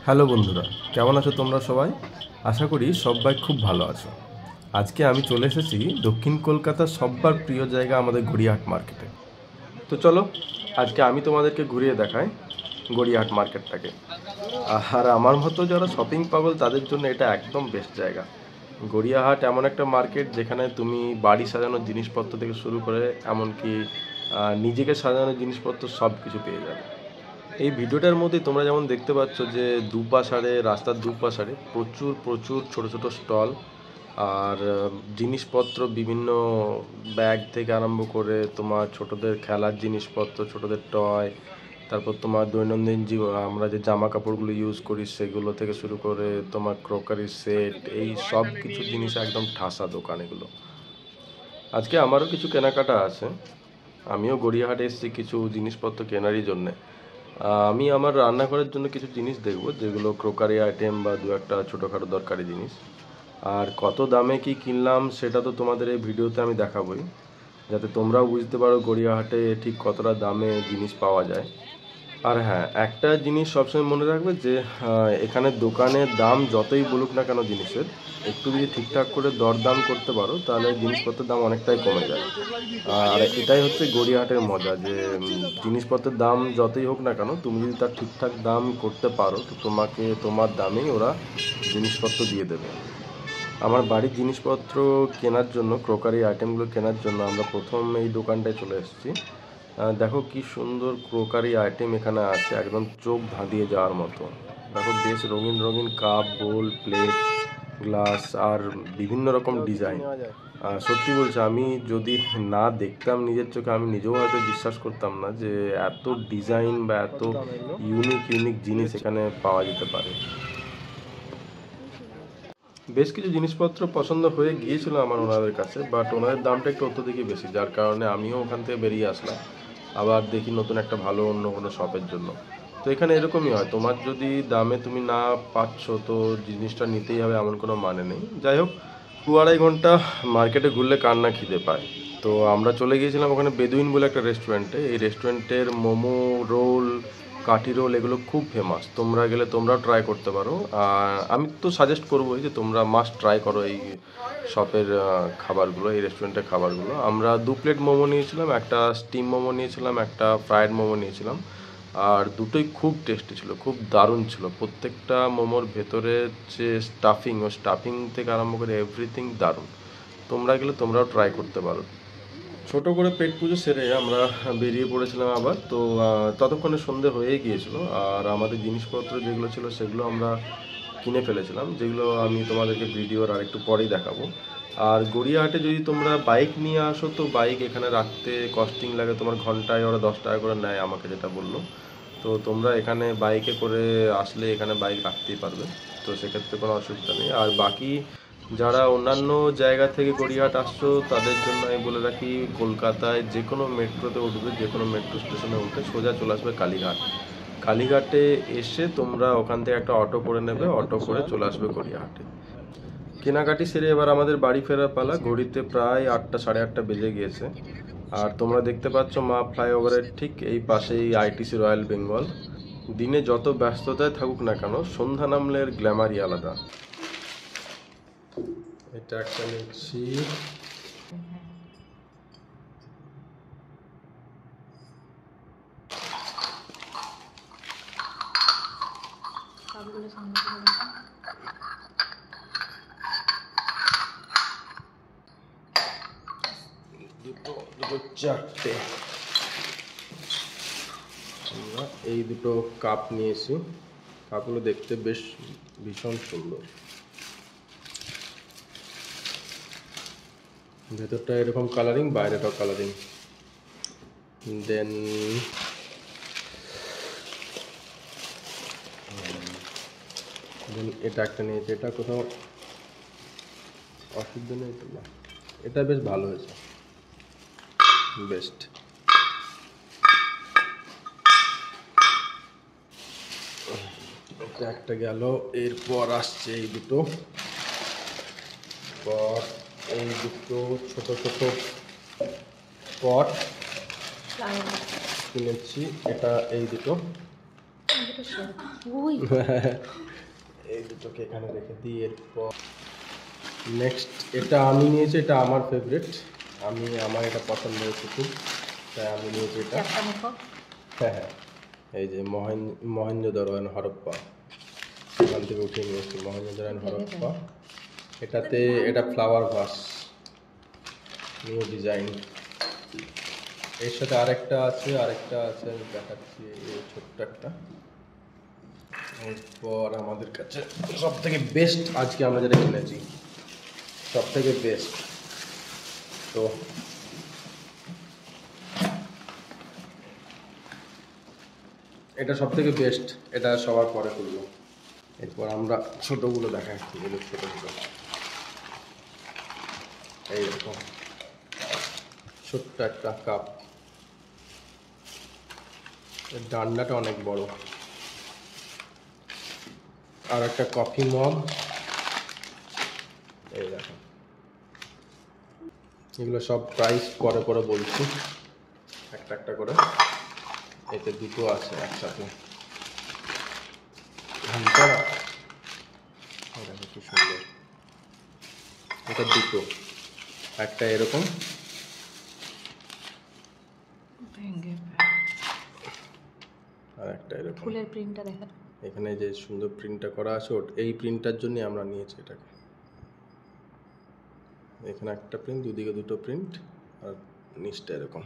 Hello বন্ধুরা, কেমন আছো তোমরা সবাই? আশা করি সবাই খুব ভালো আছো। আজকে আমি চলে এসেছি দক্ষিণ কলকাতার সবার প্রিয় জায়গা আমাদের গড়িয়াহাট মার্কেটে। তো চলো আজকে আমি তোমাদেরকে ঘুরিয়ে দেখাই গড়িয়াহাট মার্কেটটাকে। আর আমার মতো যারা শপিং পাগল তাদের জন্য এটা একদম বেস্ট জায়গা। গড়িয়াহাট এমন একটা মার্কেট যেখানে তুমি বাড়ি সাজানোর জিনিসপত্র থেকে শুরু করে এমনকি নিজেকে সাজানোর জিনিসপত্র সব কিছু পেয়ে যাবে। এই ভিডিওটার মধ্যে তোমরা যেমন দেখতে পাচ্ছ যে দুপাশারে রাস্তার দুপাশারে প্রচুর প্রচুর ছোট ছোট স্টল আর জিনিসপত্র বিভিন্ন ব্যাগ থেকে আরম্ভ করে তোমার ছোটদের খেলার জিনিসপত্র, ছোটদের টয়, তারপর তোমার দৈনন্দিন আমরা যে জামা কাপড়গুলো ইউজ করি সেগুলো থেকে শুরু করে তোমার ক্রকারি সেট, এই সব কিছু জিনিস একদম ঠাসা দোকান এগুলো। আজকে আমারও কিছু কেনাকাটা আছে, আমিও গড়িয়াহাটে এসেছি কিছু জিনিসপত্র কেনারই জন্যে। আমি আমার রান্নাঘরের জন্য কিছু জিনিস দেখব যেগুলো ক্রোকারি আইটেম বা দু একটা ছোটোখাটো দরকারি জিনিস। আর কত দামে কি কিনলাম সেটা তো তোমাদের এই ভিডিওতে আমি দেখাবই, যাতে তোমরাও বুঝতে পারো গড়িয়াহাটে ঠিক কতটা দামে জিনিস পাওয়া যায়। আর হ্যাঁ, একটা জিনিস সবসময় মনে রাখবে যে এখানে দোকানের দাম যতই বলুক না কেন জিনিসের, একটু যদি ঠিকঠাক করে দরদাম করতে পারো তাহলে জিনিসপত্রের দাম অনেকটাই কমে যায়। আর এটাই হচ্ছে গড়িয়াহাটের মজা, যে জিনিসপত্রের দাম যতই হোক না কেন তুমি যদি তার ঠিকঠাক দাম করতে পারো তো তোমাকে তোমার দামেই ওরা জিনিসপত্র দিয়ে দেবে। আমার বাড়ির জিনিসপত্র কেনার জন্য, ক্রোকারি আইটেমগুলো কেনার জন্য আমরা প্রথম এই দোকানটায় চলে এসেছি। দেখো কি সুন্দর ক্রোকারি আইটেম এখানে আছে, একদম চোখ ধাঁধিয়ে যাওয়ার মতো। দেখো বেশ রঙিন রঙিন কাপ, বোল, প্লেট, গ্লাস আর বিভিন্ন রকম ডিজাইন। সত্যি বলছি, আমি যদি না দেখতাম নিজের চোখে আমি নিজেও হয়তো বিশ্বাস করতাম না যে এত ডিজাইন বা এত ইউনিক ইউনিক জিনিস এখানে পাওয়া যেতে পারে। বেশ কিছু জিনিসপত্র পছন্দ হয়ে গিয়েছিল আমার ওনাদের কাছে, বাট ওনাদের দামটা একটু অত্যধিকই বেশি, যার কারণে আমিও ওখান থেকে বেরিয়ে আসলাম। আবার দেখি নতুন একটা ভালো অন্য কোনো শপের জন্য। তো এখানে এরকমই হয়, তোমার যদি দামে তুমি না পাচ্ছ তো জিনিসটা নিতেই হবে এমন কোনো মানে নেই। যাই হোক, 2-2.5 ঘন্টা মার্কেটে ঘুরলে কার না খিদে পায়। তো আমরা চলে গিয়েছিলাম ওখানে বেদুইন বলে একটা রেস্টুরেন্টে। এই রেস্টুরেন্টের মোমো, রোল, কাঠি রোল এগুলো খুব ফেমাস। তোমরা গেলে তোমরাও ট্রাই করতে পারো। আর আমি তো সাজেস্ট করবোই যে তোমরা মাস্ট ট্রাই করো এই শপের খাবারগুলো, এই রেস্টুরেন্টের খাবারগুলো। আমরা 2 প্লেট মোমো নিয়েছিলাম, একটা স্টিম মোমো নিয়েছিলাম, একটা ফ্রায়েড মোমো নিয়েছিলাম। আর দুটোই খুব টেস্টি ছিল, খুব দারুণ ছিল। প্রত্যেকটা মোমোর ভেতরে যে স্টাফিং, ও স্টাফিং থেকে আরম্ভ করে এভরিথিং দারুণ। তোমরা গেলে তোমরাও ট্রাই করতে পারো। ছোট করে পেট পুজো সেরে আমরা বেরিয়ে পড়েছিলাম আবার। তো ততক্ষণে সন্ধে হয়ে গিয়েছিল, আর আমাদের জিনিসপত্র যেগুলো ছিল সেগুলো আমরা কিনে ফেলেছিলাম, যেগুলো আমি তোমাদেরকে ভিডিওর আর একটু পরেই দেখাবো। আর গড়িয়াহাটে যদি তোমরা বাইক নিয়ে আসো তো বাইক এখানে রাখতে কস্টিং লাগে তোমার, ঘন্টায় ওরা 10 টাকা করে নেয় আমাকে যেটা বললো। তো তোমরা এখানে বাইকে করে আসলে এখানে বাইক রাখতেই পারবে, তো সেক্ষেত্রে কোনো অসুবিধা নেই। আর বাকি যারা অন্যান্য জায়গা থেকে গড়িয়াহাট আসছো তাদের জন্য আমি বলে রাখি, কলকাতায় যে কোনো মেট্রোতে উঠবে, যে কোনো মেট্রো স্টেশনে উঠে সোজা চলে আসবে কালীঘাট। কালীঘাটে এসে তোমরা ওখান থেকে একটা অটো করে নেবে, অটো করে চলে আসবে গড়িয়াহাটে। কেনাকাটি সেরে এবার আমাদের বাড়ি ফেরার পালা। ঘড়িতে প্রায় 8টা, 8:30 বেজে গিয়েছে। আর তোমরা দেখতে পাচ্ছ মা ফ্লাইওভারের ঠিক এই পাশেই আইটিসি রয়্যাল বেঙ্গল। দিনে যত ব্যস্ততায় থাকুক না কেন, সন্ধ্যা নামলে এর গ্ল্যামারই আলাদা। এটা একটা নিচ্ছি। দুটো দুটো চারটে। আমরা এই দুটো কাপ নিয়েছি, কাপগুলো দেখতে বেশ ভীষণ সুন্দর। ভেতরটা এরকম কালারিং, বাইরেটাও কালারিং। দেন এটা একটা নিয়েছি, এটা কোথাও অসুবিধা নেই তো না, এটা বেশ ভালো হয়েছে, বেস্ট। এটা একটা গেল, এরপর আসছে এই দুটো, পর এই দুটো ছোট ছোট পট কিনেছি, এটা এই দুটো। এই দুটোকে এখানে রেখে দিই। এরপর নেক্সট এটা আমি নিয়েছি, এটা আমার ফেভারিট, আমার এটা পছন্দ হয়েছে খুব, তাই আমি নিয়েছি এটা। হ্যাঁ হ্যাঁ, এই যে মহেঞ্জোদারো অ্যান্ড হরপ্পা, এখান থেকে উঠিয়ে নিয়েছি মহেঞ্জোদারো অ্যান্ড হরপ্পা। এটা ফ্লাওয়ার ভাস, নিউ ডিজাইন। এর সাথে আরেকটা আছে আমি দেখাচ্ছি, এই ছোট্ট একটা। এরপর আমাদের কাছে সব থেকে বেস্ট আজকে আমরা যেটা কিনেছি, সব থেকে বেস্ট, তো এটা সব থেকে বেস্ট, এটা সবার পরে করবো। এরপর আমরা ছোটোগুলো দেখাচ্ছি, এগুলো ছোটোগুলো এইরকম ছোট্ট একটা কাপ, এর ডান্ডাটা অনেক বড়। আর একটা কফি মগ, এই দেখো। এগুলো সব প্রাইস পরে পরে বলছি, একটা একটা করে। এতে দুটো আছে একসাথে, ঘন্টা কি সুন্দর। এটা দুটো, একটা এরকম আর একটা এরকম। ফুলের প্রিন্টটা দেখা, এখানে যে সুন্দর প্রিন্টটা করা আছে, এই প্রিন্টটার জন্য আমরা নিয়েছি এটাকে। এখানে একটা প্রিন্ট, দুদিকে দুটো প্রিন্ট, আর নিচটা এরকম।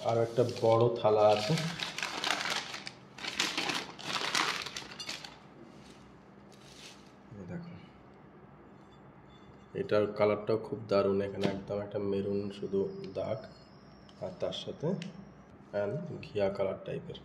আর একটা বড় থালা আছে, দেখো। এটার কালারটাও খুব দারুণ, এখানে একদম একটা মেরুন শুধু দাগ, আর তার সাথে ঘিয়া কালার টাইপের,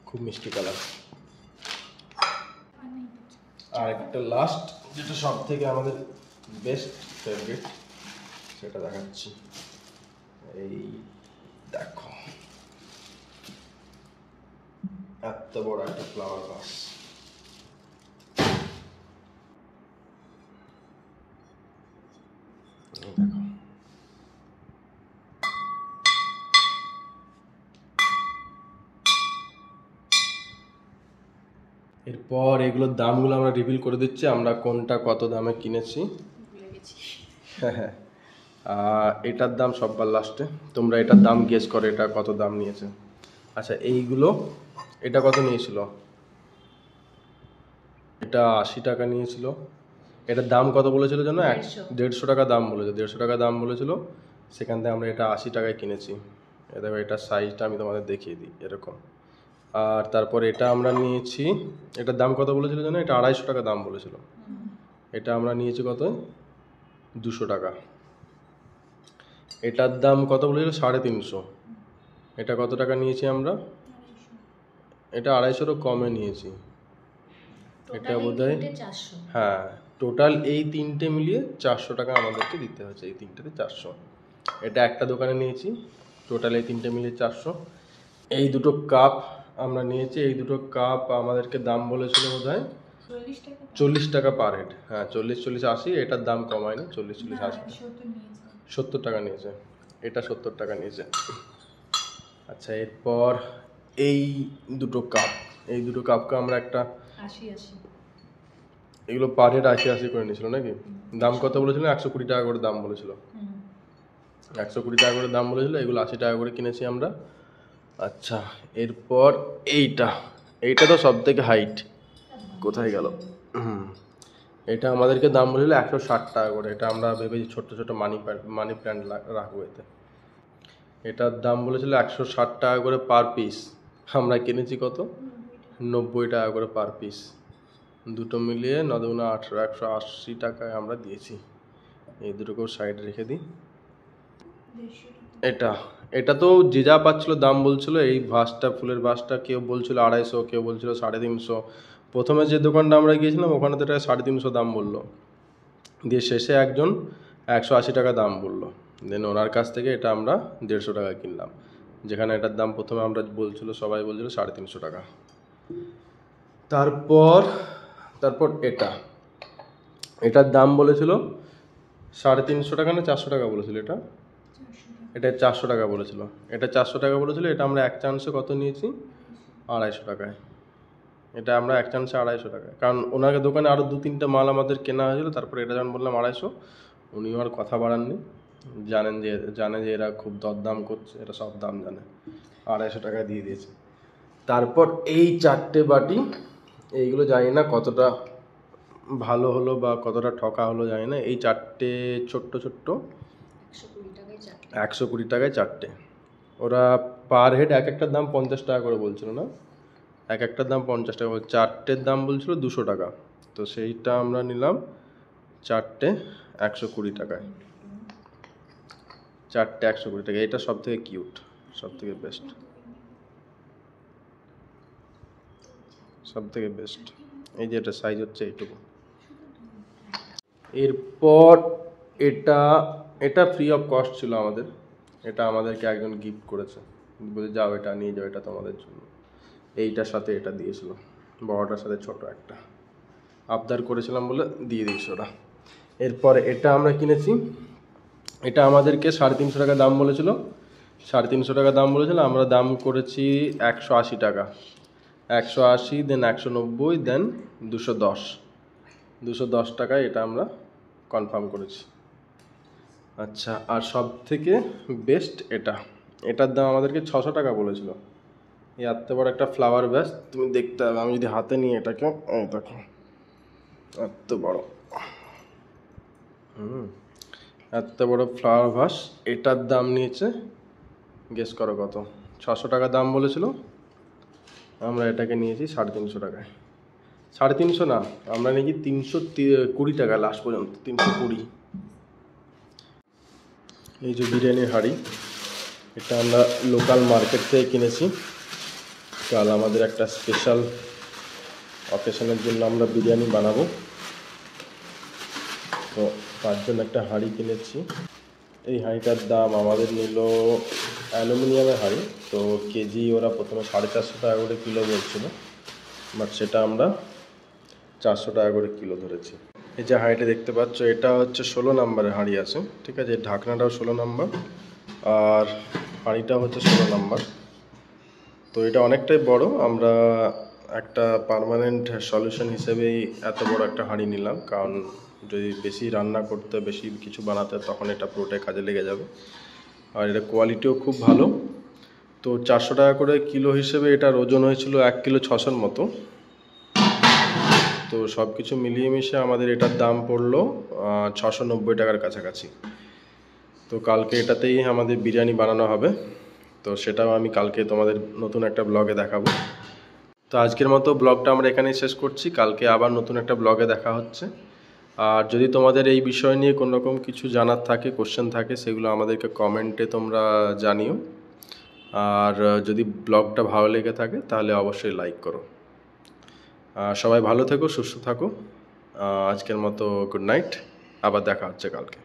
খুব মিষ্টি কালার। আর একটা লাস্ট, যেটা সব থেকে আমাদের বেস্ট ফেভারিট, সেটা দেখাচ্ছি। এই দেখো, এত বড় একটা ফ্লাওয়ার ভাস। দেখো, এরপর এগুলোর দামগুলো আমরা রিভিল করে দিচ্ছি, আমরা কোনটা কত দামে কিনেছি। হ্যাঁ হ্যাঁ, এটার দাম সববার লাস্টে, তোমরা এটার দাম গেস করো, এটা কত দাম নিয়েছে। আচ্ছা, এইগুলো এটা কত নিয়েছিল? এটা 80 টাকা নিয়েছিল। এটার দাম কত বলেছিল জানো? 150 টাকা দাম বলেছে, 150 টাকা দাম বলেছিল। সেখান থেকে আমরা এটা 80 টাকায় কিনেছি। দেখো, এটার সাইজটা আমি তোমাদের দেখিয়ে দিই, এরকম। আর তারপর এটা আমরা নিয়েছি, এটার দাম কত বলেছিল জানো? এটা 250 টাকা দাম বলেছিল। এটা আমরা নিয়েছি কত? 200 টাকা। এটার দাম কত বলেছিল? 350। এটা কত টাকা নিয়েছি আমরা? এটা 250-এরও কমে নিয়েছি। এটা বোধহয়, হ্যাঁ, টোটাল এই তিনটে মিলিয়ে 400 টাকা আমাদেরকে দিতে হচ্ছে, এই তিনটেতে 400। এটা একটা দোকানে নিয়েছি, টোটাল এই তিনটে মিলিয়ে 400। এই দুটো কাপ আমরা নিয়েছি, এই দুটো কাপ আমাদেরকে দাম বলেছিল বোধহয় 40 টাকা পার হেড। হ্যাঁ, 40, 40, 80, এটার দাম কমায়নি, 40, 40, 80, 70 টাকা নিয়েছে। এটা 70 টাকা নিয়েছে। আচ্ছা, এরপর এই দুটো কাপকে আমরা একটা 80 এগুলো পার হেড 80 করে নিয়েছিল নাকি? দাম কত বলেছিল? 120 টাকা করে দাম বলেছিল। 120 টাকা করে দাম বলেছিল, এগুলো 80 টাকা করে কিনেছি আমরা। আচ্ছা, এরপর এইটা তো সব থেকে হাইট, কোথায় গেল? এটা আমাদেরকে দাম বলেছিল 160 টাকা করে। এটা আমরা ভেবেছি ছোট্ট ছোট মানি প্ল্যান্ট রাখবো এতে। এটার দাম বলেছিল 160 টাকা করে পার পিস, আমরা কিনেছি কত? 90 টাকা করে পার পিস। দুটো মিলিয়ে 9 × 18, 180 টাকায় আমরা দিয়েছি। এই দুটোকেও সাইডে রেখে দিই। এটা তো যে যা পাচ্ছিল দাম বলছিল। এই ভাসটা, ফুলের ভাসটা কেউ বলছিল 250, কেউ বলছিল 350। প্রথমে যে দোকানটা আমরা গিয়েছিলাম ওখানে তো এটা 350 দাম বললো, দিয়ে শেষে একজন 180 টাকা দাম বললো। দেন ওনার কাছ থেকে এটা আমরা 150 টাকা কিনলাম, যেখানে এটার দাম প্রথমে আমরা সবাই বলছিল 350 টাকা। তারপর এটার দাম বলেছিল 350 টাকা না 400 টাকা বলেছিল। এটা 400 টাকা বলেছিল। এটা 400 টাকা বলেছিল। এটা আমরা এক চান্সে কত নিয়েছি? 250 টাকায়। এটা আমরা এক চান্সে 250 টাকায়, কারণ ওনাকে দোকানে আরও 2-3টা মাল আমাদের কেনা হয়েছিল, তারপরে এটা যখন বললাম 250, উনিও আর কথা বাড়াননি। জানে যে এরা খুব দরদাম করছে, এরা সব দাম জানে, 250 টাকা দিয়ে দিয়েছে। তারপর এই 4টে বাটি, এইগুলো জানি না কতটা ভালো হলো বা কতটা ঠকা হলো জানি না। এই 4টে ছোট্ট 120 টাকায় 4টে। ওরা পার হেড এক একটার দাম 50 টাকা করে বলছিল না, এক একটার দাম 50 টাকা, 4টের দাম বলছিল 200 টাকা। তো সেইটা আমরা নিলাম 4টে 120 টাকায়। 4টে 120 টাকা। এটা সব থেকে কিউট, সব থেকে বেস্ট, সব থেকে বেস্ট। এই যে এটা সাইজ হচ্ছে এইটুকু। এরপর এটা ফ্রি অফ কস্ট ছিল আমাদের, এটা আমাদেরকে একজন গিফট করেছে, বলে যাও এটা নিয়ে যাও, এটা তোমাদের জন্য। এইটার সাথে এটা দিয়েছিল, বড়টার সাথে ছোট একটা, আবদার করেছিলাম বলে দিয়ে দিয়েছে ওরা। এরপর এটা আমরা কিনেছি, এটা আমাদেরকে 350 টাকা দাম বলেছিল, 350 টাকা দাম বলেছিল, আমরা দাম করেছি 180 টাকা। 180, দেন 190, দেন 210 টাকায় এটা আমরা কনফার্ম করেছি। আচ্ছা, আর সব থেকে বেস্ট এটার দাম আমাদেরকে 600 টাকা বলেছিল। এই এত বড় একটা ফ্লাওয়ার ভ্যাস, তুমি দেখতে হবে, আমি যদি হাতে নিয়ে এটাকে, দেখো এত বড়, এত বড় ফ্লাওয়ার ভাস, এটার দাম নিয়েছে, গেস করো কত? 600 টাকা দাম বলেছিল, আমরা এটাকে নিয়েছি 350 টাকায়। 350 না, আমরা নিয়েছি 320 টাকা লাস্ট পর্যন্ত, 320। এই যে বিরিয়ানির হাঁড়ি, এটা আমরা লোকাল মার্কেট থেকে কিনেছি। কাল আমাদের একটা স্পেশাল অকেশনের জন্য আমরা বিরিয়ানি বানাবো, তো তার জন্য একটা হাঁড়ি কিনেছি। এই হাঁড়িটার দাম আমাদের নিল, অ্যালুমিনিয়ামের হাঁড়ি, তো কেজি ওরা প্রথমে 450 টাকা করে কিলো বলছিল, বাট সেটা আমরা 400 টাকা করে কিলো ধরেছি। এই যে হাঁড়িটা দেখতে পাচ্ছ, এটা হচ্ছে 16 নম্বরের হাঁড়ি আছে, ঠিক আছে, ঢাকনাটাও 16 নম্বর, আর হাঁড়িটাও হচ্ছে 16 নম্বর। তো এটা অনেকটাই বড়, আমরা একটা পার্মানেন্ট সলিউশন হিসেবেই এত বড় একটা হাঁড়ি নিলাম, কারণ যদি বেশি রান্না করতে, বেশি কিছু বানাতে, তখন এটা পুরোটাই কাজে লেগে যাবে। আর এটা কোয়ালিটিও খুব ভালো। তো 400 টাকা করে কিলো হিসেবে এটার ওজন হয়েছিল 1 কিলো 600 মতো। তো সব কিছু মিলিয়ে মিশিয়ে আমাদের এটার দাম পড়লো 690 টাকার কাছাকাছি। তো কালকে এটাতেই আমাদের বিরিয়ানি বানানো হবে, তো সেটাও আমি কালকে তোমাদের নতুন একটা ব্লগে দেখাবো। তো আজকের মতো ব্লগটা আমরা এখানেই শেষ করছি, কালকে আবার নতুন একটা ব্লগে দেখা হচ্ছে। আর যদি তোমাদের এই বিষয় নিয়ে কোনো রকম কিছু জানার থাকে, কোশ্চেন থাকে, সেগুলো আমাদেরকে কমেন্টে তোমরা জানিও। আর যদি ব্লগটা ভালো লেগে থাকে তাহলে অবশ্যই লাইক করো। সবাই ভালো থেকো, সুস্থ থাকো। আজকের মতো গুড নাইট, আবার দেখা হচ্ছে কালকে।